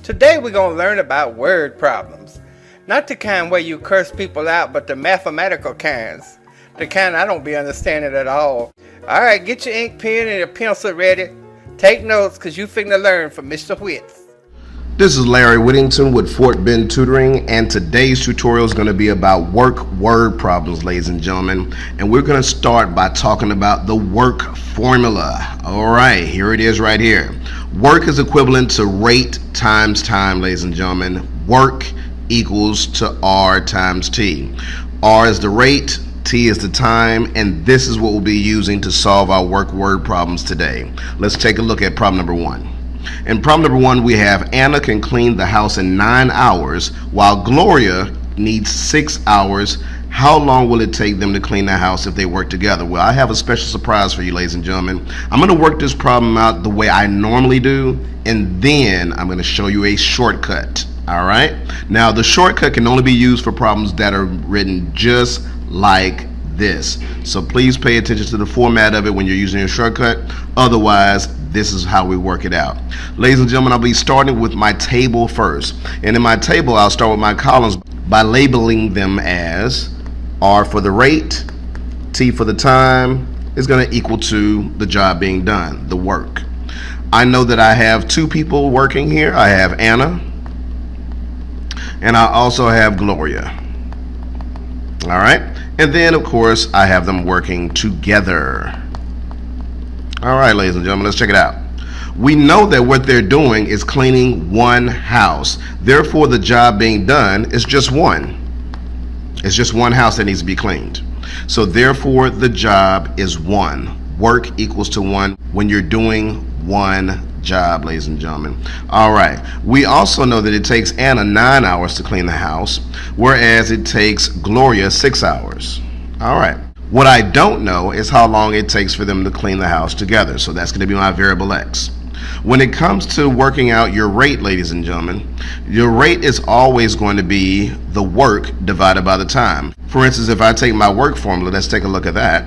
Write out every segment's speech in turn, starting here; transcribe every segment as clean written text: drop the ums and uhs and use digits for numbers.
Today we're going to learn about word problems. Not the kind where you curse people out, but the mathematical kinds. The kind I don't be understanding at all. Alright, get your ink pen and your pencil ready. Take notes, because you finna learn from Mr. Whitz. This is Larry Whittington with Fort Bend Tutoring, and today's tutorial is going to be about work word problems, ladies and gentlemen. And we're going to start by talking about the work formula. Alright, here it is right here. Work is equivalent to rate times time, ladies and gentlemen. Work equals to R times T. R is the rate, T is the time, and this is what we'll be using to solve our work word problems today. Let's take a look at problem number one. In problem number one, we have Anna can clean the house in 9 hours while Gloria needs 6 hours. How long will it take them to clean the house if they work together? Well, I have a special surprise for you, ladies and gentlemen. I'm going to work this problem out the way I normally do, and then I'm going to show you a shortcut. All right? Now, the shortcut can only be used for problems that are written just like this. So please pay attention to the format of it when you're using your shortcut. Otherwise, this is how we work it out. Ladies and gentlemen, I'll be starting with my table first. And in my table, I'll start with my columns by labeling them as R for the rate, T for the time is going to equal to the job being done, the work. I know that I have two people working here. I have Anna, and I also have Gloria. All right. And then, of course, I have them working together. All right, ladies and gentlemen, let's check it out. We know that what they're doing is cleaning one house. Therefore, the job being done is just one. It's just one house that needs to be cleaned. So therefore, the job is one. Work equals to one when you're doing one job, ladies and gentlemen. All right. We also know that it takes Anna 9 hours to clean the house, whereas it takes Gloria 6 hours. All right. What I don't know is how long it takes for them to clean the house together. So that's going to be my variable X. When it comes to working out your rate, ladies and gentlemen, your rate is always going to be the work divided by the time. For instance, if I take my work formula, let's take a look at that.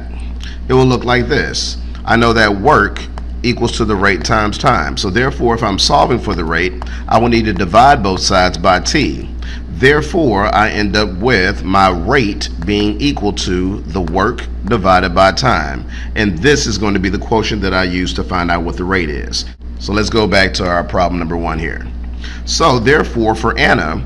It will look like this. I know that work equals to the rate times time. So therefore, if I'm solving for the rate, I will need to divide both sides by T. Therefore, I end up with my rate being equal to the work divided by time. And this is going to be the quotient that I use to find out what the rate is. So let's go back to our problem number one here. So therefore, for Anna,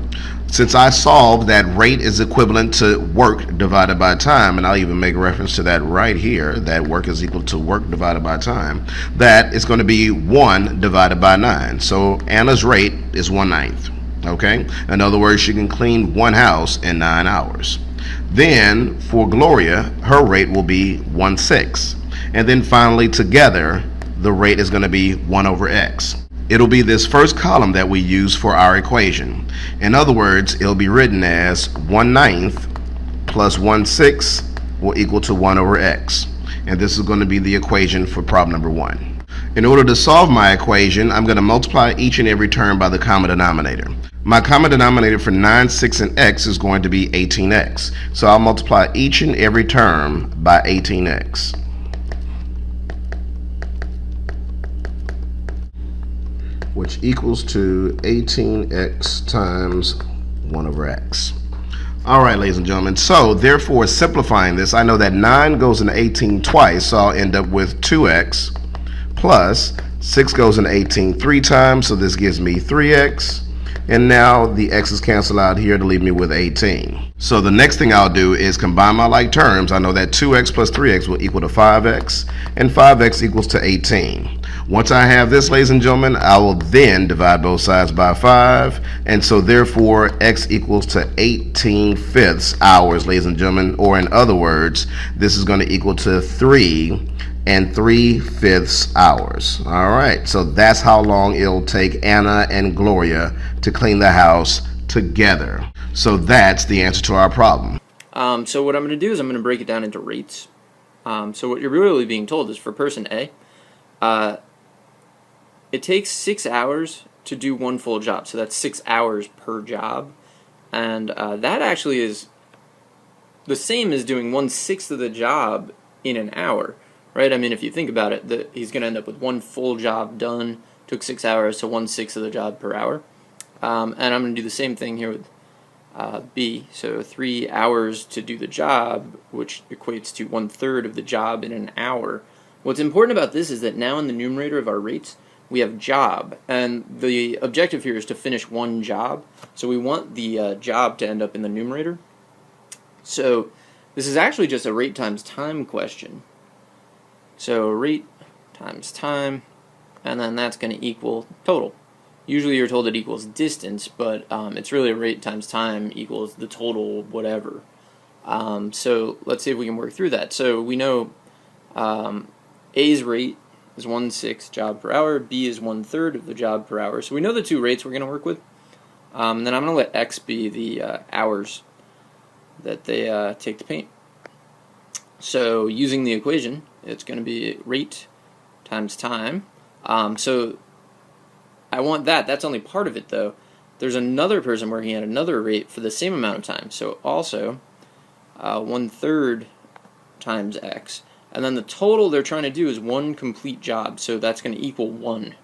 since I solved that rate is equivalent to work divided by time, and I'll even make reference to that right here, that work is equal to work divided by time, that is going to be 1 divided by 9. So Anna's rate is 1/9. Okay? In other words, she can clean one house in 9 hours. Then for Gloria, her rate will be 1/6. And then finally together, the rate is going to be 1 over X. It'll be this first column that we use for our equation. In other words, it'll be written as 1/9 plus 1/6 will equal to 1 over X. And this is going to be the equation for problem number one. In order to solve my equation, I'm going to multiply each and every term by the common denominator. My common denominator for 9, 6, and X is going to be 18X. So I'll multiply each and every term by 18X. Which equals to 18x times 1 over x. All right, ladies and gentlemen, so therefore simplifying this, I know that 9 goes into 18 twice, so I'll end up with 2x plus 6 goes into 18 3 times, so this gives me 3x. And now the x's cancel out here to leave me with 18. So the next thing I'll do is combine my like terms. I know that 2x plus 3x will equal to 5x, and 5x equals to 18. Once I have this, ladies and gentlemen, I will then divide both sides by 5, and so therefore x equals to 18/5 hours, ladies and gentlemen, or in other words, this is going to equal to 3 3/5 hours. All right, so that's how long it'll take Anna and Gloria to clean the house together. So that's the answer to our problem. So what I'm going to do is I'm going to break it down into rates. So what you're really being told is for person A, it takes 6 hours to do one full job. So that's 6 hours per job. And that actually is the same as doing 1/6 of the job in an hour. Right? I mean, if you think about it, he's going to end up with one full job done, took 6 hours, so 1/6 of the job per hour. And I'm going to do the same thing here with B. So 3 hours to do the job, which equates to 1/3 of the job in an hour. What's important about this is that now in the numerator of our rates, we have job, and the objective here is to finish one job. So we want the job to end up in the numerator. So this is actually just a rate times time question. So rate times time, and then that's going to equal total. Usually you're told it equals distance, but it's really a rate times time equals the total whatever. So let's see if we can work through that. So we know A's rate is 1/6 job per hour, B is 1/3 of the job per hour. So we know the two rates we're going to work with. Then I'm going to let X be the hours that they take to paint. So using the equation, it's going to be rate times time. So I want that. That's only part of it, though. There's another person working at another rate for the same amount of time. So also 1/3 times X. And then the total they're trying to do is one complete job. So that's going to equal 1.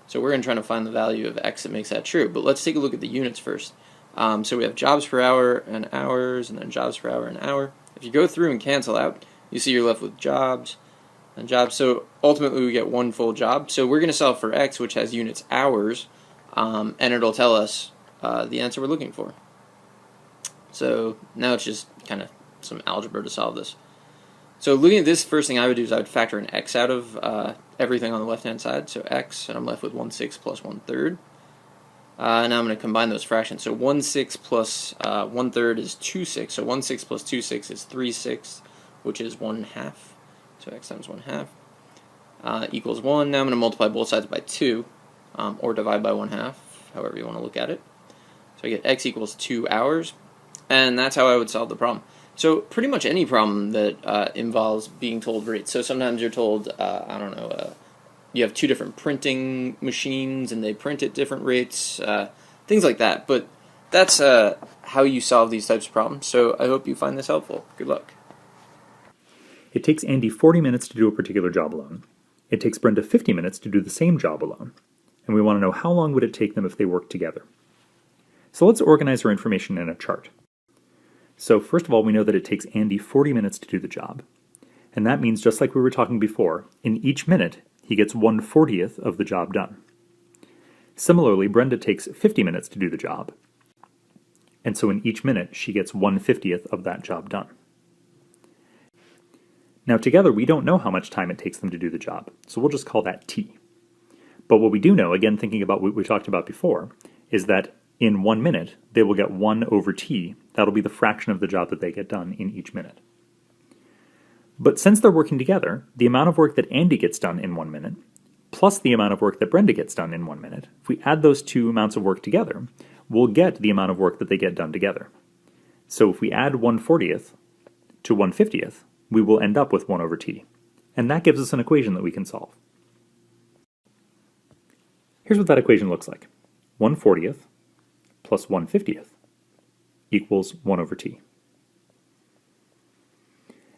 So we're going to try to find the value of X that makes that true. But let's take a look at the units first. So we have jobs per hour and hours, and then jobs per hour and hour. If you go through and cancel out, you see you're left with jobs and jobs. So ultimately we get one full job. So we're going to solve for X, which has units hours, and it'll tell us the answer we're looking for. So now it's just kind of some algebra to solve this. So looking at this, first thing I would do is I would factor an X out of everything on the left-hand side. So X, and I'm left with 1/6 plus 1/3. Now I'm going to combine those fractions. So 1/6 plus 1/3 is 2/6. So 1/6 plus 2/6 is 3/6, which is 1/2. So X times 1/2 equals 1. Now I'm going to multiply both sides by 2, or divide by 1/2, however you want to look at it. So I get X equals 2 hours, and that's how I would solve the problem. So pretty much any problem that involves being told rates. So sometimes you're told, I don't know, you have two different printing machines and they print at different rates, things like that. But that's how you solve these types of problems. So I hope you find this helpful. Good luck. It takes Andy 40 minutes to do a particular job alone. It takes Brenda 50 minutes to do the same job alone. And we want to know how long would it take them if they worked together. So let's organize our information in a chart. So first of all, we know that it takes Andy 40 minutes to do the job. And that means, just like we were talking before, in each minute, he gets 1/40th of the job done. Similarly, Brenda takes 50 minutes to do the job. And so in each minute, she gets 1/50th of that job done. Now together, we don't know how much time it takes them to do the job, so we'll just call that T. But what we do know, again thinking about what we talked about before, is that in 1 minute, they will get 1/T. That'll be the fraction of the job that they get done in each minute. But since they're working together, the amount of work that Andy gets done in 1 minute, plus the amount of work that Brenda gets done in 1 minute, if we add those two amounts of work together, we'll get the amount of work that they get done together. So if we add 1/40th to 1/50th, we will end up with 1/T. And that gives us an equation that we can solve. Here's what that equation looks like. 1/40th plus 1/50th equals 1/T.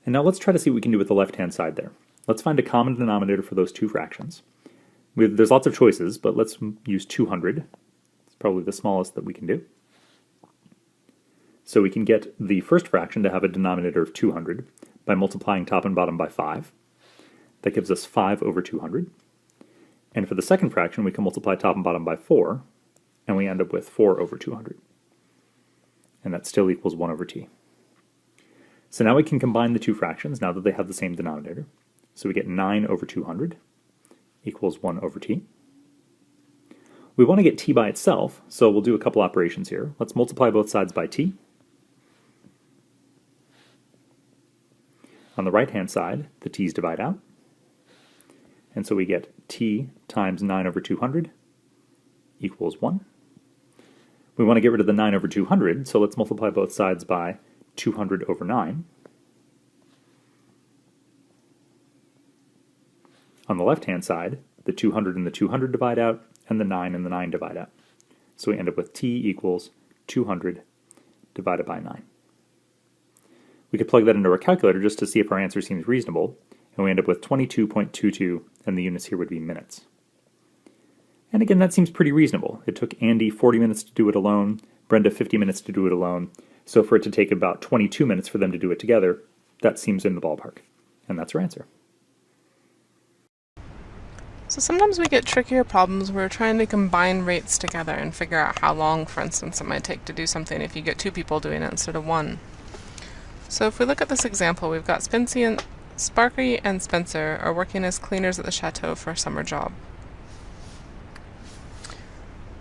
And now let's try to see what we can do with the left-hand side there. Let's find a common denominator for those two fractions. There's lots of choices, but let's use 200. It's probably the smallest that we can do. So we can get the first fraction to have a denominator of 200 by multiplying top and bottom by 5. That gives us 5/200. And for the second fraction, we can multiply top and bottom by 4, and we end up with 4/200. And that still equals 1/T. So now we can combine the two fractions now that they have the same denominator. So we get 9/200 equals 1/T. We want to get t by itself, so we'll do a couple operations here. Let's multiply both sides by t. On the right-hand side, the t's divide out. And so we get t times 9/200 equals 1. We want to get rid of the 9/200, so let's multiply both sides by 200/9. On the left-hand side, the 200 and the 200 divide out, and the 9 and the 9 divide out. So we end up with t equals 200 divided by 9. We could plug that into our calculator just to see if our answer seems reasonable, and we end up with 22.22, and the units here would be minutes. And again, that seems pretty reasonable. It took Andy 40 minutes to do it alone, Brenda 50 minutes to do it alone. So for it to take about 22 minutes for them to do it together, that seems in the ballpark. And that's our answer. So sometimes we get trickier problems where we're trying to combine rates together and figure out how long, for instance, it might take to do something if you get 2 people doing it instead of 1. So if we look at this example, we've got Sparky and Spencer are working as cleaners at the chateau for a summer job.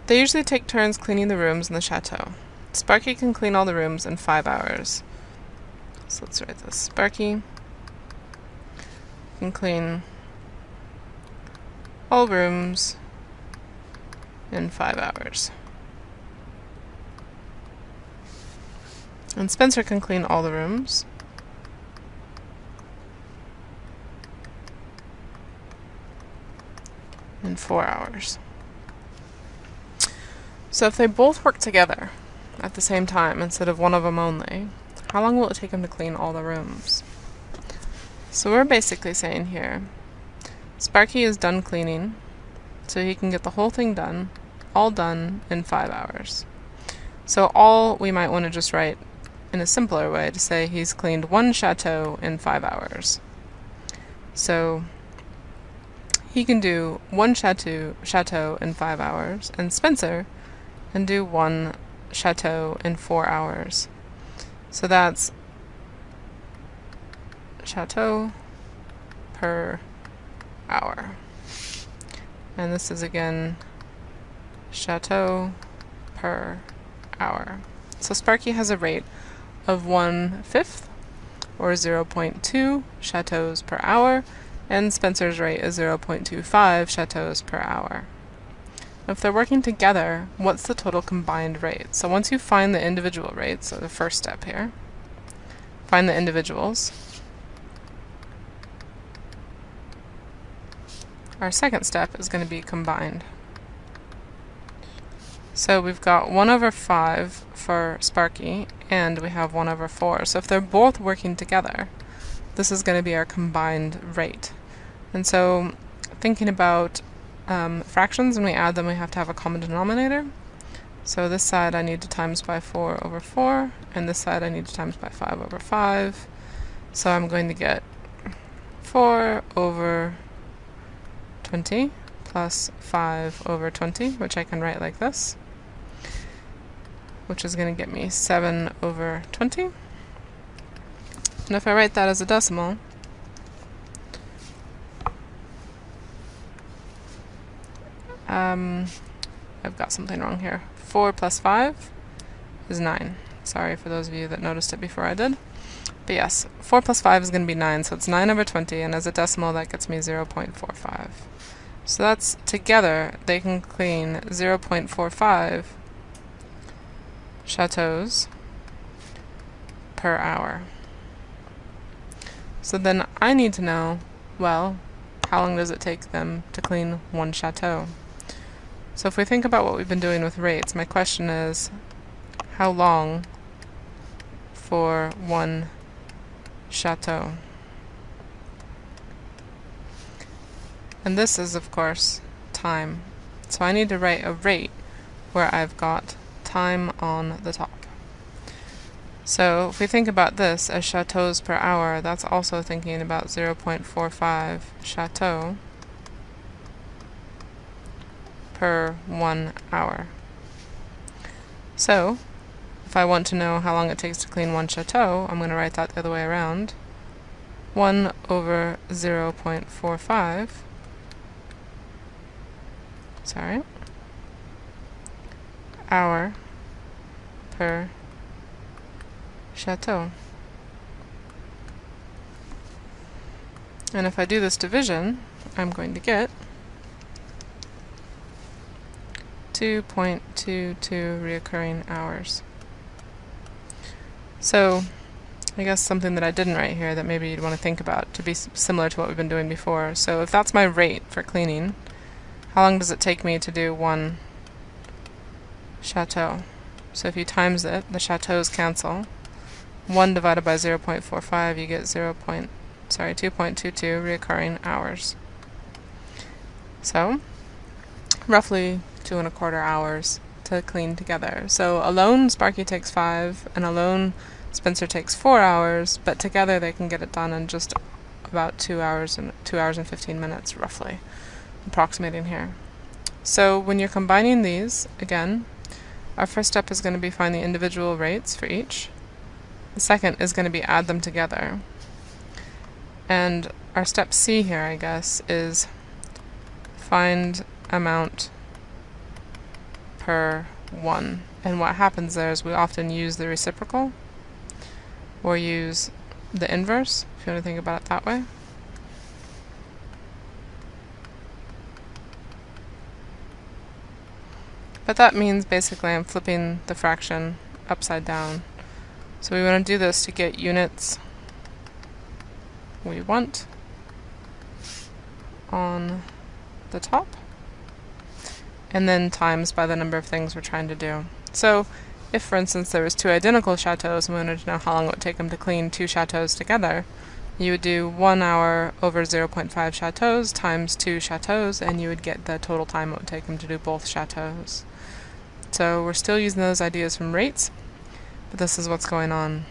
They usually take turns cleaning the rooms in the chateau. Sparky can clean all the rooms in 5 hours. So let's write this. Sparky can clean all rooms in 5 hours. And Spencer can clean all the rooms in 4 hours. So if they both work together at the same time instead of one of them only, how long will it take them to clean all the rooms? So we're basically saying here, Sparky is done cleaning, so he can get the whole thing done, all done in 5 hours. So all we might want to just write in a simpler way to say he's cleaned 1 chateau in 5 hours. So he can do 1 chateau in 5 hours, and Spencer can do 1 chateau in 4 hours. So that's chateau per hour. And this is again chateau per hour. So Sparky has a rate of 1/5 or 0.2 chateaus per hour, and Spencer's rate is 0.25 chateaus per hour. If they're working together, what's the total combined rate? So once you find the individual rates, so the first step here, find the individuals. Our second step is going to be combined. So we've got 1/5 for Sparky, and we have 1/4. So if they're both working together, this is going to be our combined rate. And so thinking about fractions, when we add them, we have to have a common denominator. So this side I need to times by 4/4, and this side I need to times by 5/5. So I'm going to get 4/20 plus 5/20, which I can write like this, which is going to get me 7/20. And if I write that as a decimal, I've got something wrong here. 4 plus 5 is 9. Sorry for those of you that noticed it before I did. But yes, 4 plus 5 is going to be 9, so it's 9/20, and as a decimal that gets me 0.45. So that's, together, they can clean 0.45 chateaus per hour. So then I need to know, well, how long does it take them to clean 1 chateau? So if we think about what we've been doing with rates, my question is, how long for 1 chateau? And this is, of course, time. So I need to write a rate where I've got time on the top. So if we think about this as chateaus per hour, that's also thinking about 0.45 chateau per 1 hour. So if I want to know how long it takes to clean 1 chateau, I'm going to write that the other way around. 1/0.45 hour per chateau. And if I do this division, I'm going to get 2.22 reoccurring hours. So I guess something that I didn't write here that maybe you'd want to think about to be similar to what we've been doing before. So if that's my rate for cleaning, how long does it take me to do 1 chateau? So if you times it, the chateaus cancel. 1 divided by 0.45, you get 2.22 reoccurring hours. So roughly 2¼ hours to clean together. So alone, Sparky takes 5, and alone, Spencer takes 4 hours, but together they can get it done in just about 2 hours and 15 minutes, roughly, approximating here. So when you're combining these, again, our first step is going to be find the individual rates for each. The second is going to be add them together. And our step C here, I guess, is find amount per 1. And what happens there is we often use the reciprocal or use the inverse, if you want to think about it that way. But that means basically I'm flipping the fraction upside down. So we want to do this to get units we want on the top, and then times by the number of things we're trying to do. So if, for instance, there was 2 identical chateaus and we wanted to know how long it would take them to clean 2 chateaus together, you would do 1 hour over 0.5 chateaus times 2 chateaus, and you would get the total time it would take them to do both chateaus. So we're still using those ideas from rates, but this is what's going on.